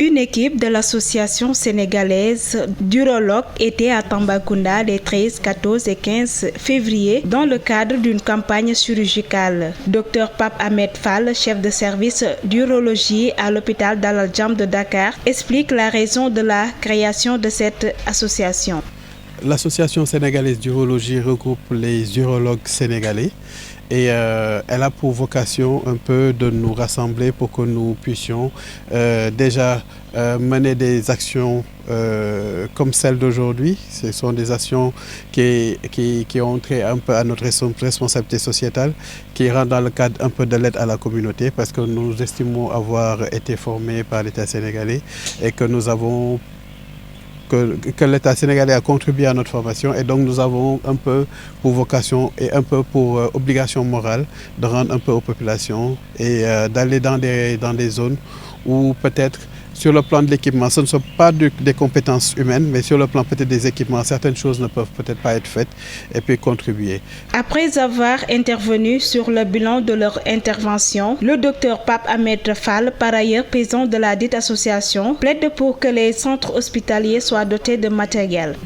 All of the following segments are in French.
Une équipe de l'association sénégalaise d'urologues était à Tambacounda les 13, 14 et 15 février dans le cadre d'une campagne chirurgicale. Dr Pape Ahmed Fall, chef de service d'urologie à l'hôpital Dalal Jamm de Dakar, explique la raison de la création de cette association. L'association sénégalaise d'urologie regroupe les urologues sénégalais et elle a pour vocation un peu de nous rassembler pour que nous puissions déjà mener des actions comme celle d'aujourd'hui. Ce sont des actions qui ont trait un peu à notre responsabilité sociétale, qui rentrent dans le cadre un peu de l'aide à la communauté, parce que nous estimons avoir été formés par l'État sénégalais et que nous avons que l'État sénégalais a contribué à notre formation, et donc nous avons un peu pour vocation et un peu pour obligation morale de rendre un peu aux populations et d'aller dans des zones où peut-être sur le plan de l'équipement, ce ne sont pas des compétences humaines, mais sur le plan peut-être des équipements, certaines choses ne peuvent peut-être pas être faites et puis contribuer. Après avoir intervenu sur le bilan de leur intervention, le docteur Pape Ahmed Fall, par ailleurs président de la dite association, plaide pour que les centres hospitaliers soient dotés de matériel.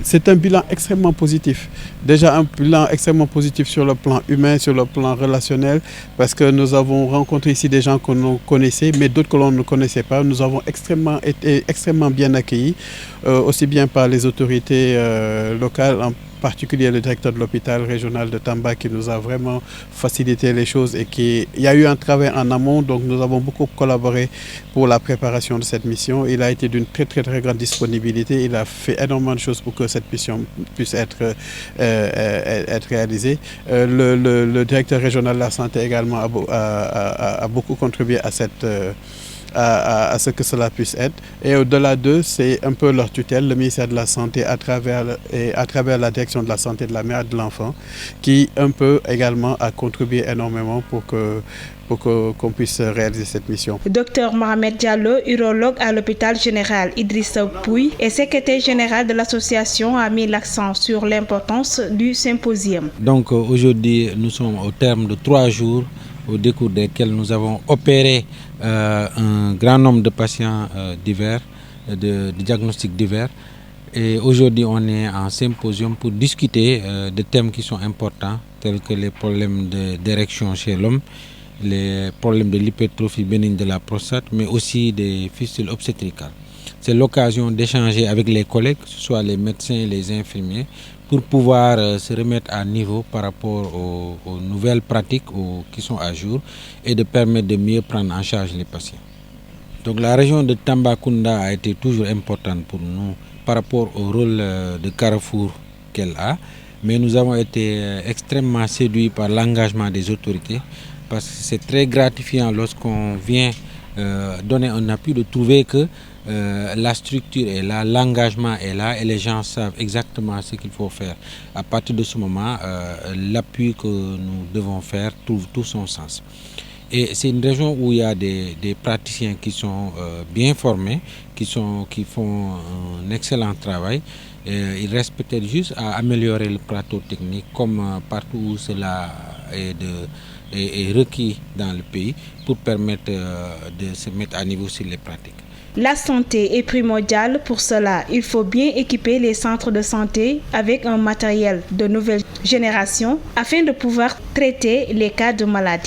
C'est un bilan extrêmement positif. Déjà un bilan extrêmement positif sur le plan humain, sur le plan relationnel, parce que nous avons rencontré ici des gens que nous connaissait, mais d'autres que l'on ne connaissait pas. Nous avons été extrêmement bien accueillis, aussi bien par les autorités locales, en particulier le directeur de l'hôpital régional de Tamba, qui nous a vraiment facilité les choses, et il y a eu un travail en amont, donc nous avons beaucoup collaboré pour la préparation de cette mission. Il a été d'une très grande disponibilité, il a fait énormément de choses pour que cette mission puisse être réalisée. Le directeur régional de la santé également a beaucoup contribué à ce que cela puisse être. Et au-delà d'eux, c'est un peu leur tutelle, le ministère de la Santé à travers la direction de la santé de la mère et de l'enfant, qui un peu également a contribué énormément pour qu'on puisse réaliser cette mission. Dr Mohamed Diallo, urologue à l'hôpital général Idrissa Pouye et secrétaire général de l'association, a mis l'accent sur l'importance du symposium. Donc aujourd'hui, nous sommes au terme de 3 jours au décours desquels nous avons opéré un grand nombre de patients divers, de diagnostics divers. Et aujourd'hui, on est en symposium pour discuter de thèmes qui sont importants, tels que les problèmes d'érection chez l'homme, les problèmes de l'hypertrophie bénigne de la prostate, mais aussi des fistules obstétricales. C'est l'occasion d'échanger avec les collègues, que ce soit les médecins, les infirmiers, pour pouvoir se remettre à niveau par rapport aux nouvelles pratiques qui sont à jour, et de permettre de mieux prendre en charge les patients. Donc la région de Tambacounda a été toujours importante pour nous par rapport au rôle de carrefour qu'elle a, mais nous avons été extrêmement séduits par l'engagement des autorités, parce que c'est très gratifiant lorsqu'on vient donner un appui de trouver que la structure est là, l'engagement est là, et les gens savent exactement ce qu'il faut faire. À partir de ce moment, l'appui que nous devons faire trouve tout son sens. Et c'est une région où il y a des praticiens qui sont bien formés, qui font un excellent travail. Il reste peut-être juste à améliorer le plateau technique, comme partout où cela est requis dans le pays, pour permettre de se mettre à niveau sur les pratiques. La santé est primordiale. Pour cela, il faut bien équiper les centres de santé avec un matériel de nouvelle génération afin de pouvoir traiter les cas de maladie.